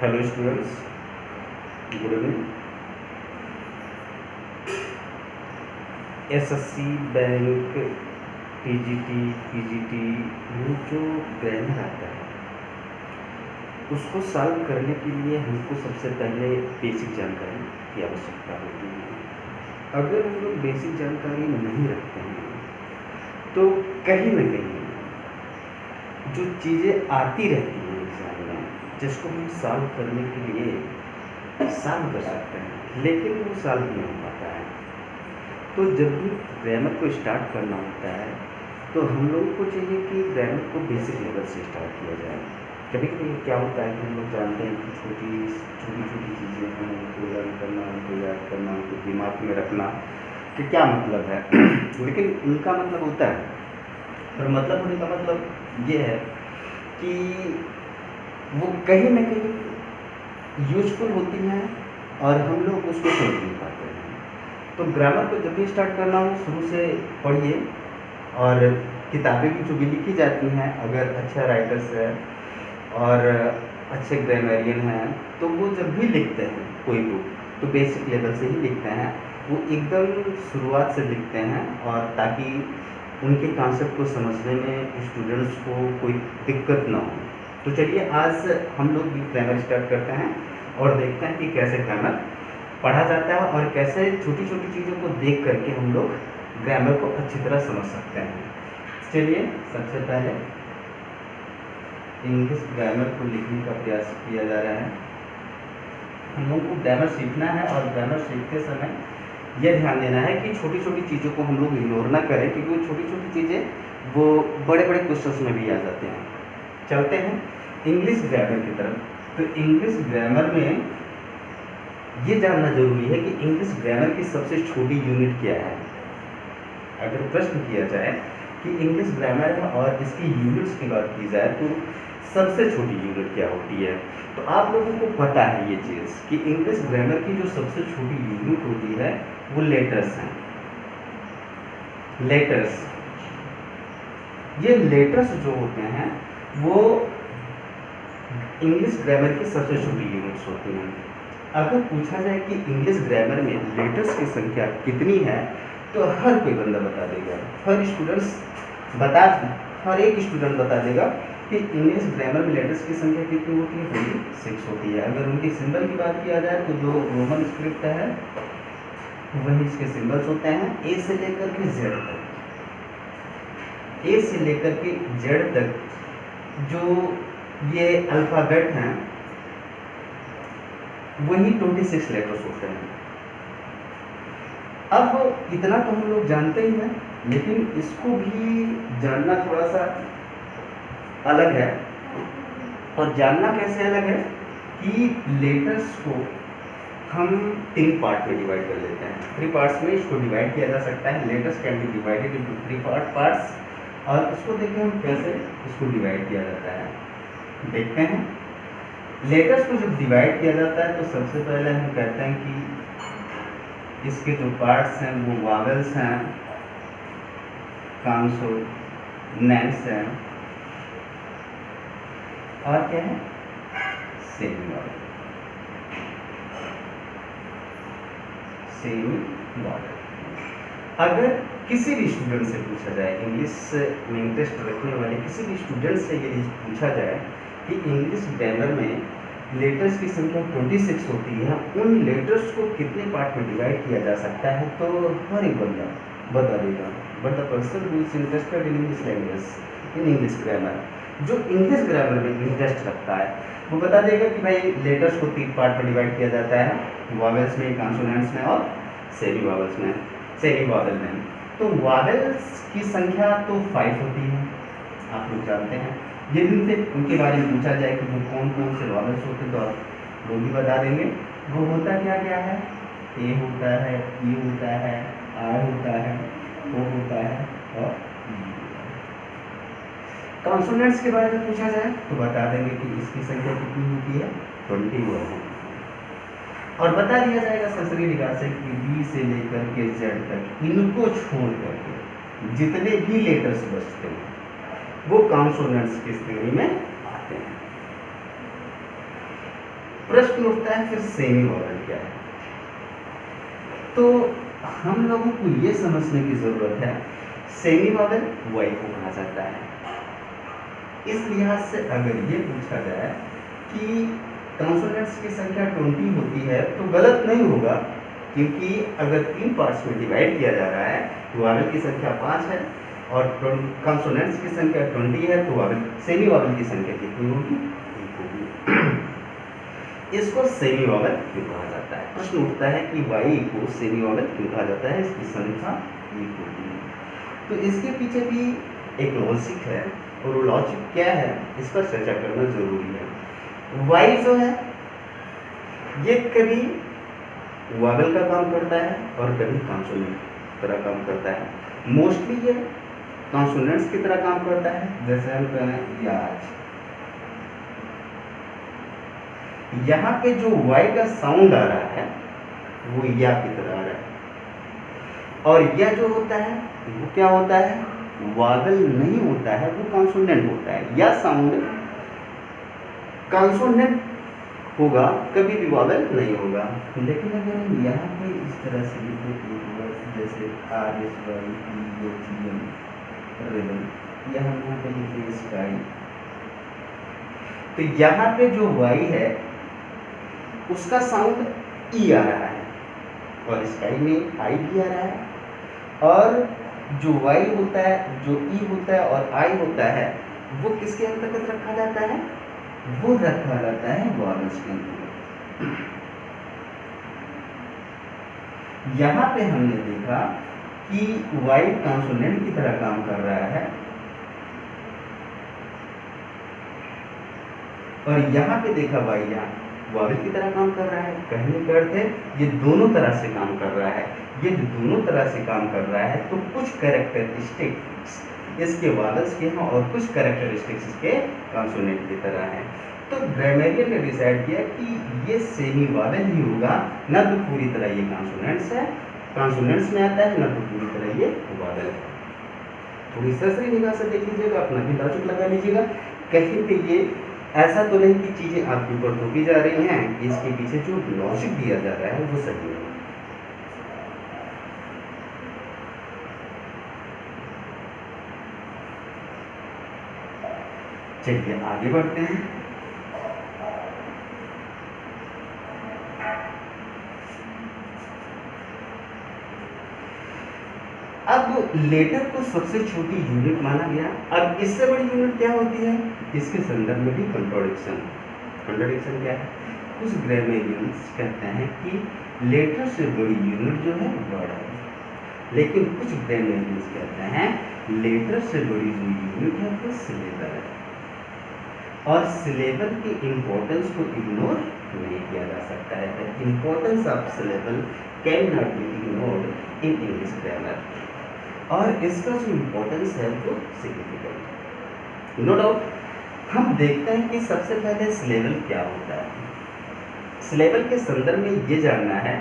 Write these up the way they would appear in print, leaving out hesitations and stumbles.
Hello students, good evening. SSC, bank, TGT, PGT में जो grammar आता है उसको सॉल्व करने के लिए हमको सबसे पहले बेसिक जानकारी की आवश्यकता होती है। अगर हम लोग बेसिक जानकारी नहीं रखते हैं तो कहीं ना कहीं जो चीज़ें आती रहती हैं एग्जाम में, जिसको हम सॉल्व करने के लिए सॉल्व कर सकते हैं लेकिन वो सॉल्व नहीं हो पाता है। तो जब भी ग्रामर को स्टार्ट करना होता है तो हम लोगों को चाहिए कि ग्रामर को बेसिक लेवल से स्टार्ट किया जाए। कभी कभी क्या होता है कि हम लोग जानते हैं कि छोटी छोटी चीज़ें हैं, उनको लर्न करना, उनको याद करना, उनको दिमाग में रखना कि क्या मतलब है लेकिन उनका मतलब होता है, और मतलब होने का मतलब ये है कि वो कहीं ना कहीं यूजफुल होती हैं और हम लोग उसको समझ नहीं पाते हैं। तो ग्रामर को जब भी स्टार्ट करना हो शुरू से पढ़िए, और किताबें भी जो भी लिखी जाती हैं, अगर अच्छा राइटर्स है और अच्छे ग्रामरियन हैं तो वो जब भी लिखते हैं कोई बुक तो बेसिक लेवल से ही लिखते हैं। वो एकदम शुरुआत से लिखते हैं और ताकि उनके कॉन्सेप्ट को समझने में स्टूडेंट्स को कोई दिक्कत ना हो। तो चलिए आज हम लोग भी ग्रामर स्टार्ट करते हैं और देखते हैं कि कैसे ग्रामर पढ़ा जाता है और कैसे छोटी छोटी चीज़ों को देख करके हम लोग ग्रामर को अच्छी तरह समझ सकते हैं। चलिए सबसे पहले इंग्लिश ग्रामर को लिखने का प्रयास किया जा रहा है। हम लोग को ग्रामर सीखना है और ग्रामर सीखते समय यह ध्यान देना है कि छोटी छोटी चीज़ों को हम लोग इग्नोर ना करें, क्योंकि वो छोटी छोटी चीज़ें वो बड़े बड़े क्वेश्चंस में भी आ जाते हैं। चलते हैं इंग्लिश ग्रामर की तरफ। तो इंग्लिश ग्रामर में ये जानना जरूरी है कि इंग्लिश ग्रामर की सबसे छोटी यूनिट क्या है। अगर प्रश्न किया जाए कि इंग्लिश ग्रामर है और इसकी यूनिट्स की बात की जाए तो सबसे छोटी यूनिट क्या होती है, तो आप लोगों को पता है ये चीज़ कि इंग्लिश ग्रामर की जो सबसे छोटी यूनिट होती है वो लेटर्स हैं। लेटर्स, ये लेटर्स जो होते हैं वो इंग्लिश ग्रामर की सबसे छोटी यूनिट्स होती हैं। अगर पूछा जाए कि इंग्लिश ग्रामर में लेटर्स की संख्या कितनी है तो हर कोई बंदा बता देगा, हर एक स्टूडेंट बता देगा कि इंग्लिश ग्रामर में लेटर्स की संख्या कितनी होती है, 6 होती है। अगर उनके सिंबल की बात किया जाए तो जो रोमन स्क्रिप्ट है वही इसके सिंबल्स होते हैं, ए से लेकर के जेड तक। ए से लेकर के जेड तक जो ये अल्फ़ाबेट हैं वही 26 लेटर्स होते हैं। अब इतना तो हम लोग जानते ही हैं, लेकिन इसको भी जानना थोड़ा सा अलग है। और जानना कैसे अलग है कि लेटर्स को हम 3 पार्ट में डिवाइड कर लेते हैं। 3 पार्ट्स में इसको डिवाइड किया जा सकता है। Letters can be divided into 3 parts, और इसको देखते हैं हम कैसे इसको डिवाइड किया जाता है। देखते हैं लेटर्स को जब डिवाइड किया जाता है तो सबसे पहले हम कहते हैं कि इसके जो पार्ट्स हैं वो वावेल्स हैं, कॉन्सोनेंट्स हैं और क्या है, सेमी वावेल। Semi Wavell. अगर किसी भी स्टूडेंट से पूछा जाए, इंग्लिश में इंटरेस्ट रखने वाले किसी भी स्टूडेंट से यदि पूछा जाए कि इंग्लिश ग्रामर में लेटर्स की संख्या 26 होती है, उन लेटर्स को कितने पार्ट में डिवाइड किया जा सकता है, तो हर एक बंदा बता देगा। But the person who is interested in English language, in English grammar, जो इंग्लिश ग्रामर में इंटरेस्ट रखता है वो बता देगा कि भाई लेटर्स को 3 पार्ट में डिवाइड किया जाता है, वावेल्स में, कॉन्सोनेंट्स में और सेमी वावेल्स में, सेमी वावेल में। तो वावेल्स की संख्या तो 5 होती है, आप लोग जानते हैं। यदि उनसे उनके बारे में पूछा जाए कि वो कौन कौन से वावेल्स होते हैं तो आप लोग भी बता देंगे। वो होता क्या क्या है, ए होता है, ई होता है, आर होता है, ओ होता है और कॉन्सोनेंट्स के बारे में पूछा जाए तो बता देंगे कि इसकी संख्या कितनी होती है, 21 है। और बता दिया जाएगा ससरी निगाह से कि बी से लेकर के जेड तक इनको छोड़ करके जितने भी लेटर्स बचते हैं वो कॉन्सोनेंट्स की श्रेणी में आते हैं। प्रश्न उठता है फिर सेमी वॉवेल क्या है। तो हम लोगों को ये समझने की जरूरत है सेमी वॉवेल वाई को कहा जाता है। इस लिहाज से अगर ये पूछा जाए कि कॉन्सोनेंट्स की संख्या 20 होती है तो गलत नहीं होगा, क्योंकि अगर 3 पार्ट्स में डिवाइड किया जा रहा है तो वॉवेल की संख्या 5 है और कॉन्सोनेंट्स की संख्या 20 है, तो वॉवेल सेमी वॉवेल की संख्या कितनी होगी? 1 होगी। इसको सेमी वॉवेल क्यों कहा जाता है? प्रश्न उठता है कि वाई को सेमी वॉवेल क्यों कहा जाता है, इसकी संख्या 1 होती है। तो इसके पीछे भी एक लॉजिक है, और वो लॉजिक क्या है इस पर चर्चा करना जरूरी है। वाई जो है ये कभी वॉवेल का काम करता है और कभी कॉन्सोनेंट तरह काम करता है। मोस्टली ये कॉन्सोनेंट्स की तरह काम करता है, जैसे हम कहें याज। यहाँ पे जो वाई का साउंड आ रहा है वो या की तरह आ रहा है, और यह जो होता है वो क्या होता है? वॉवेल नहीं होता है, वो कॉन्सोनेंट होता है। या साउंड कॉन्सोनेंट होगा, कभी भी वॉवेल नहीं होगा। लेकिन अगर हम यहाँ पे इस तरह से लिखें जैसे आर एस वाई ई ओ टी एम रिबन, या हम यहाँ पे लिखें स्काई, तो यहाँ पे जो वाई है उसका साउंड ई आ रहा है और स्काई में आई भी आ रहा है, और जो वाई होता है, जो ई होता है और आई होता है वो किसके अंतर्गत रखा जाता है? वो रखा जाता है वॉवेल्स के अंतर्गत। यहाँ पे हमने देखा कि वाई कॉन्सोनेंट की तरह काम कर रहा है, और यहाँ पे देखा वाई यहाँ वॉवेल की तरह काम कर रहा है। कहने का अर्थ है ये दोनों तरह से काम कर रहा है। ये दोनों तरह से काम कर रहा है तो कुछ कैरेक्टरिस्टिक्स इसके वॉवेल्स के हैं और कुछ कैरेक्टरिस्टिक्स इसके कॉन्सोनेंट की तरह हैं। तो ग्रामेरियन ने डिसाइड किया कि ये सेमी वॉवेल ही होगा, ना तो पूरी तरह ये कॉन्सोनेंट्स है, कॉन्सोनेंट्स में आता है, ना तो पूरी तरह ये वॉवेल है। थोड़ी सरसरी निगाह से देख लीजिएगा, अपना भी लॉजिक लगा लीजिएगा। कहीं पे ये ऐसा तो नहीं कि चीज़ें आपके ऊपर थोपी जा रही हैं, इसके पीछे जो लॉजिक दिया जा रहा है वो सही है। चलिए आगे बढ़ते हैं। अब लेटर को सबसे छोटी यूनिट माना गया। अब इससे बड़ी यूनिट क्या होती है? इसके संदर्भ में भी कंट्रोडिक्शन क्या है? कुछ ग्रामेरियंस कहते हैं कि लेटर से बड़ी यूनिट जो है वर्ड है, लेकिन कुछ ग्रामेरियंस कहते हैं लेटर से बड़ी जो यूनिट है वो सिलेबल है, और सिलेबल की इम्पोर्टेंस को इग्नोर नहीं किया जा सकता है। The importance of syllable can not be ignored in English grammar, और इसका जो इम्पोर्टेंस है वो सिग्निफिकेंट। नो डाउट हम देखते हैं कि सबसे पहले सिलेबल क्या होता है। सिलेबल के संदर्भ में ये जानना है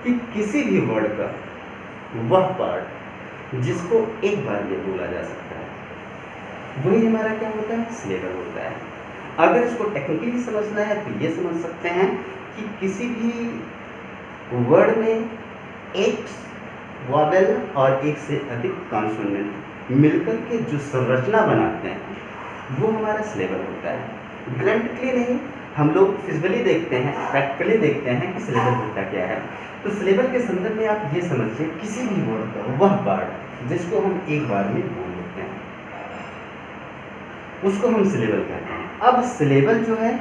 कि किसी भी वर्ड का वह पार्ट जिसको एक बार में बोला जा सकता है वही हमारा क्या होता है? सिलेबल होता है। अगर इसको टेक्निकली समझना है तो ये समझ सकते हैं कि किसी भी वर्ड में एक वॉवेल और एक से अधिक कॉन्सोनेंट मिलकर के जो संरचना बनाते हैं वो हमारा सिलेबल होता है। ग्रामेटिकली नहीं, हम लोग फिजिकली देखते हैं, प्रैक्टिकली देखते हैं कि सिलेबल होता क्या है। तो सिलेबल के संदर्भ में आप ये समझिए किसी भी वर्ड का वह पार्ट जिसको हम एक बार में बोल देते हैं उसको हम सिलेबल कहते हैं। अब सिलेबल जो है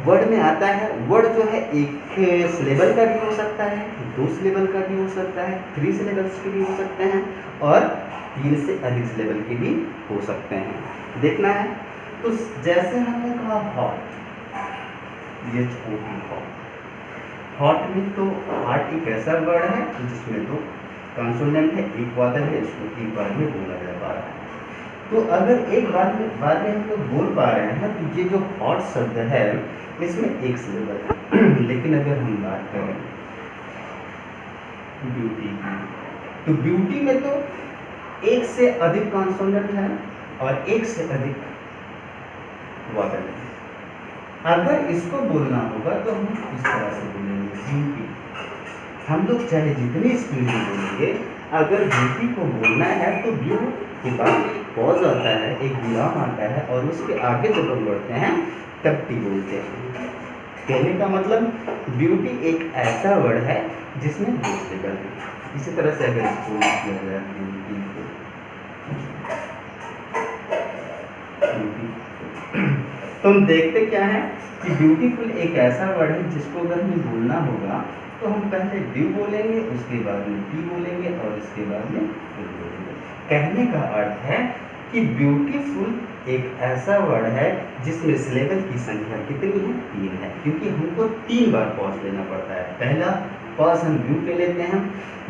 वर्ड में आता है। वर्ड जो है एक सिलेबल का भी हो सकता है, 2 सिलेबल का भी हो सकता है, 3 सिलेबल्स के भी हो सकते हैं, और 3 से अधिक सिलेबल के भी हो सकते हैं। देखना है तो जैसे हमने कहा हॉट, ये हॉट में तो हॉट एक ऐसा वर्ड है जिसमें तो कॉन्सोनेंट है, एक वॉवेल है, इसको एक बार में बोला जा पा रहा है। तो अगर एक बार में हम लोग बोल पा रहे हैं तो ये जो हॉट शब्द है इसमें एक सिलेबल है। लेकिन अगर हम बात करें ब्यूटी की, तो ब्यूटी में तो एक से अधिक कॉन्सोनेंट है और एक से अधिक वॉवेल है। अगर इसको बोलना होगा तो हम इस तरह से बोलेंगे ब्यूटी। हम लोग चाहे जितनी स्पीड में बोलेंगे, अगर ब्यूटी को बोलना है तो ब्यू के बाद एक पॉज आता है, एक विराम आता है, और उसके आगे जब हम बढ़ते हैं तब टी बोलते हैं। कहने का मतलब ब्यूटी एक ऐसा वर्ड है जिसमें दो सिलेबल है। इसी तरह से अगर इसको किया जाए ब्यूटी तो हम देखते क्या है कि ब्यूटीफुल एक ऐसा वर्ड है जिसको अगर हमें बोलना होगा तो हम पहले ब्यू बोलेंगे, उसके बाद में टी बोलेंगे और इसके बाद में फुल बोलेंगे। कहने का अर्थ है कि ब्यूटीफुल एक ऐसा वर्ड है जिसमें सिलेबल की संख्या कितनी है? 3 है, क्योंकि हमको 3 बार पॉज लेना पड़ता है। पहला पॉज हम ब्यू पे लेते हैं,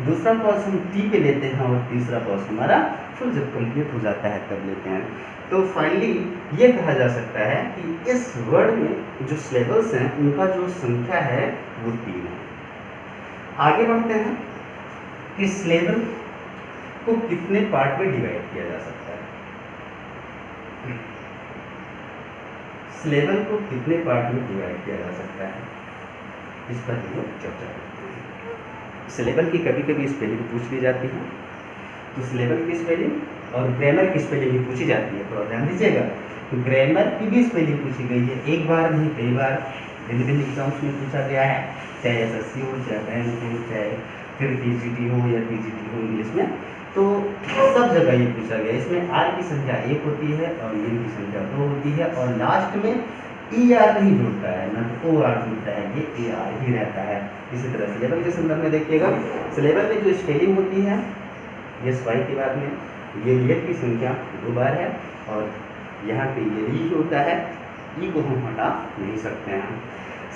दूसरा पॉज हम टी पे लेते हैं, और तीसरा पॉज हमारा फुल जब कंप्लीट हो जाता है तब लेते हैं। तो फाइनली ये कहा जा सकता है कि इस वर्ड में जो सिलेबल्स हैं उनका जो संख्या है वो 3 है। आगे बढ़ते हैं कि सिलेबल को कितने पार्ट में डिवाइड किया जा सकता है। सिलेबल को कितने पार्ट में डिवाइड किया जा सकता है, इस पर हम लोग चर्चा करते हैं। सिलेबल की कभी कभी स्पेलिंग पूछ ली जाती है, तो सिलेबल की स्पेलिंग और ग्रामर की स्पेलिंग भी पूछी जाती है। थोड़ा ध्यान दीजिएगा, तो ग्रामर की भी स्पेलिंग पूछी गई है, एक बार नहीं कई बार भिन्न एग्जाम्स में पूछा गया है, चाहे SSC हो, चाहे बैंक हो, चाहे फिर TGT हो या PGT हो इंग्लिश में, तो सब जगह ये पूछा गया। इसमें आर की संख्या 1 होती है और एन की संख्या 2 होती है, और लास्ट में ER नहीं जुड़ता है, ना तो OR जुड़ता है, ये AR ही रहता है। इसी तरह सिलेबल के संदर्भ में देखिएगा, सिलेबल में जो स्पेलिंग होती है यस वाई के बाद में ये लियट की संख्या 2 बार है, और यहाँ पे ये ई होता है, ई को हम हटा नहीं सकते हैं।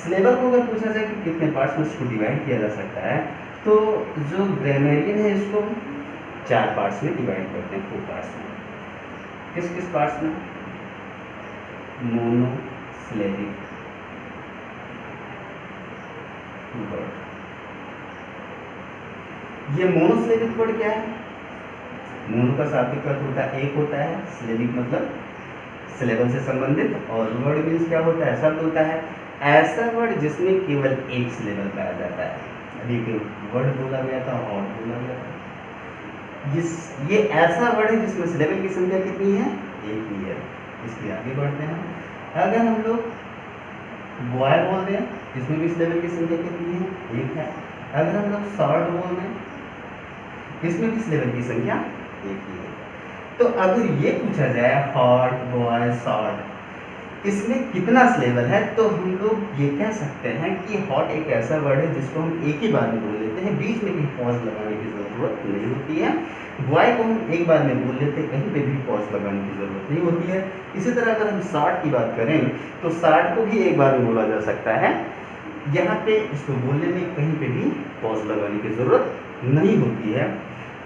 सिलेबल को अगर पूछा जाए कि कितने पार्ट्स में इसको डिवाइड किया जा सकता है, तो जो ग्रामेरियन है इसको 4 पार्ट्स में डिवाइड करते हैं, 4 पार्ट्स में। किस किस पार्ट्स में? Monosyllabic word. ये मोनोसिलेबिक वर्ड क्या है? मोनो का शाब्दिक अर्थ होता है एक होता है, सिलेबिक मतलब सिलेबल से संबंधित, और वर्ड मीन्स क्या होता है? शब्द होता है ऐसा वर्ड जिसमें केवल एक सिलेबल पाया जाता है। अभी एक वर्ड बोला गया था और बोला गया था, ये ऐसा वर्ड है जिसमें सिलेबल की संख्या कितनी है? 1 ही है। इसलिए आगे बढ़ते हैं। अगर हम लोग बॉय बोल दें, इसमें भी सिलेबल की संख्या कितनी है? 1 है। अगर हम लोग शॉर्ट बोल दें, इसमें भी सिलेबल की संख्या 1 ही है। तो अगर ये पूछा जाए हॉट, बॉय, शॉर्ट, इसमें कितना सिलेबल है, तो हम लोग ये कह सकते हैं कि हॉट एक ऐसा वर्ड है जिसको हम एक ही बार में बोल लेते हैं, बीच में कहीं पॉज लगाने की ज़रूरत नहीं होती है। बॉय को हम एक बार में बोल लेते हैं, कहीं पे भी पॉज लगाने की ज़रूरत नहीं होती है। इसी तरह अगर हम शॉर्ट की बात करें तो शॉर्ट को भी एक बार में बोला जा सकता है, यहाँ पे इसको बोलने में कहीं पे भी पॉज लगाने की ज़रूरत नहीं होती है।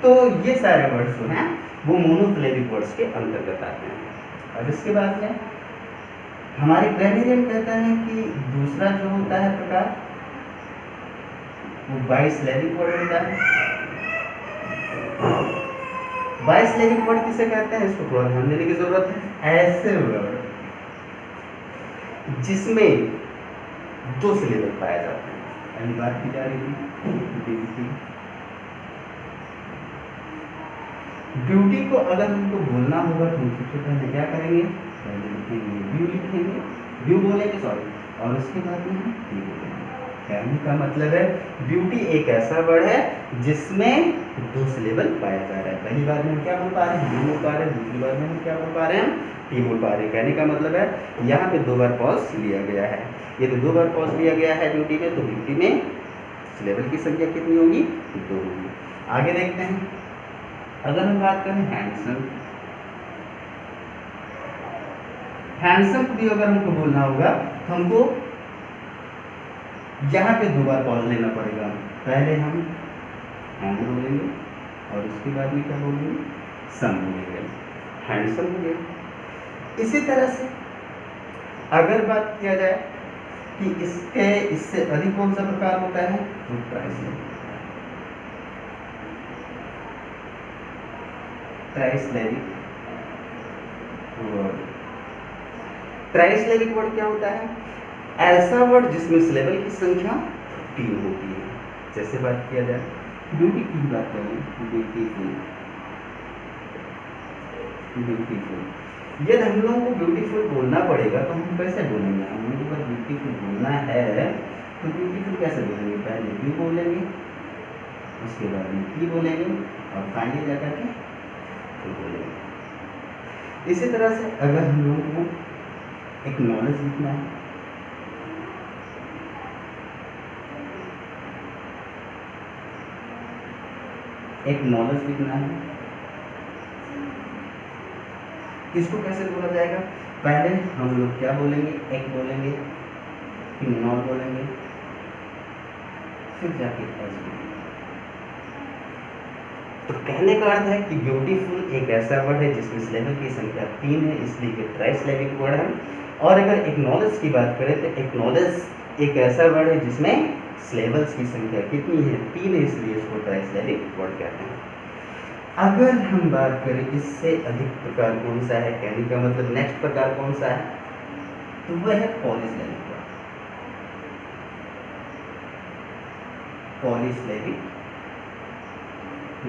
तो ये सारे वर्ड्स जो हैं वो मोनोसिलेबिक वर्ड्स के अंतर्गत आते हैं। अब इसके बाद में हमारे ग्रामेरियन कहता है कि दूसरा जो होता है प्रकार वो बाइसिलेबिक वर्ड होता है। बाइसिलेबिक वर्ड किसे कहते हैं, इसको थोड़ा ध्यान देने की जरूरत है। ऐसे वर्ड जिसमें 2 सिलेबल पाए जाते हैं। पहली बात की जा रही थी ब्यूटी को अगर हमको बोलना होगा तो सबसे पहले क्या करेंगे? पहले लिखेंगे ब्यू, लिखेंगे ब्यू बोलेंगे, सॉरी, और उसके बाद में हम टी बोलेंगे। कहने का मतलब है ब्यूटी एक ऐसा वर्ड है जिसमें 2 सिलेबल पाया जा रहा है। पहली बार में हम क्या बोल पा रहे हैं? ब्यू बोल पा रहे हैं, दूसरी बार में हम क्या बोल पा रहे हैं? टी बोल पा रहे हैं। कहने का मतलब है यहाँ पे 2 बार पॉज लिया गया है। ये तो 2 बार पॉज लिया गया है ब्यूटी में, तो ब्यूटी में सिलेबल की संख्या कितनी होगी? 2 होगी। आगे देखते हैं, अगर हम बात करें हैंडसम, हैंडसम भी अगर हमको बोलना होगा तो हमको यहाँ पे 2 बार पॉज लेना पड़ेगा। पहले हम हैंड बोलेंगे और उसके बाद में क्या बोलेंगे? सम बोलेंगे। हैंडसम हो गया। इसी तरह से अगर बात किया जाए कि इससे अधिक कौन सा प्रकार होता है, तो ट्राइसिलेबिक। ट्राइसिलेबिक वर्ड, ट्राइसिलेबिक वर्ड क्या होता है? ऐसा वर्ड जिसमें सिलेबल की संख्या 3 होती है। जैसे बात किया जाए ब्यूटी की बात करें, ब्यूटीफुल, ब्यूटीफुल। यदि हम लोगों को ब्यूटीफुल बोलना पड़ेगा तो हम कैसे बोलेंगे? हम लोगों को अगर ब्यूटीफुल बोलना है तो ब्यूटीफुल कैसे बोलेंगे? पहले ब्यू बोलेंगे, उसके बाद में की बोलेंगे और फाइनली जाकर के फुल बोलेंगे। इसी तरह से अगर हम लोगों को एक नॉलेज लिखना है, एक नॉलेज लिखना है, इसको कैसे बोला जाएगा? पहले हम लोग क्या बोलेंगे? एक बोलेंगे, फिर नॉट बोलेंगे, फिर जाके एस बोलेंगे। तो कहने का अर्थ है कि ब्यूटीफुल एक ऐसा वर्ड है जिसमें सिलेबल की संख्या 3 है, इसलिए कि ट्राइसिलेबिक वर्ड है। और अगर एक्नॉलेज की बात करें तो एक्नॉलेज एक ऐसा वर्ड है जिसमें सिलेबल्स की संख्या कितनी है? 3 है, इसलिए इसको ट्राइसिलेबिक वर्ड कहते हैं। अगर हम बात करें इससे अधिक प्रकार कौन सा है, कहने का मतलब नेक्स्ट प्रकार कौन सा है, तो वह है polysyllabic word. Polysyllabic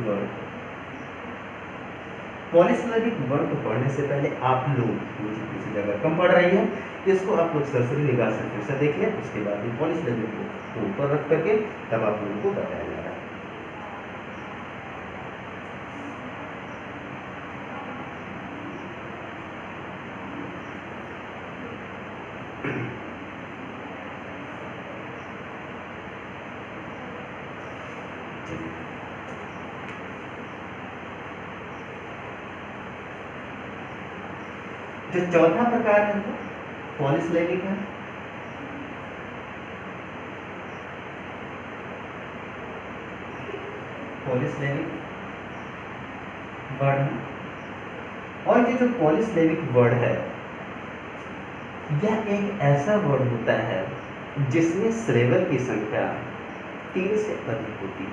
word. Polysyllabic word को पढ़ने से पहले आप लोग मुझे किसी जगह कम पढ़ रही है, इसको आप लोग सरसरी निगाह से फिर से देख लें, उसके बाद में पॉलीसिलेबिक को ऊपर रख करके तब आप लोगों को बताया जा रहा है। जो चौथा प्रकार है वो पॉलीसिलेबिक है। पॉलीसिलेबिक वर्ड है, और ये जो पॉलीसिलेबिक वर्ड है यह एक ऐसा वर्ड होता है जिसमें सिलेबल की संख्या 3 से अधिक होती है।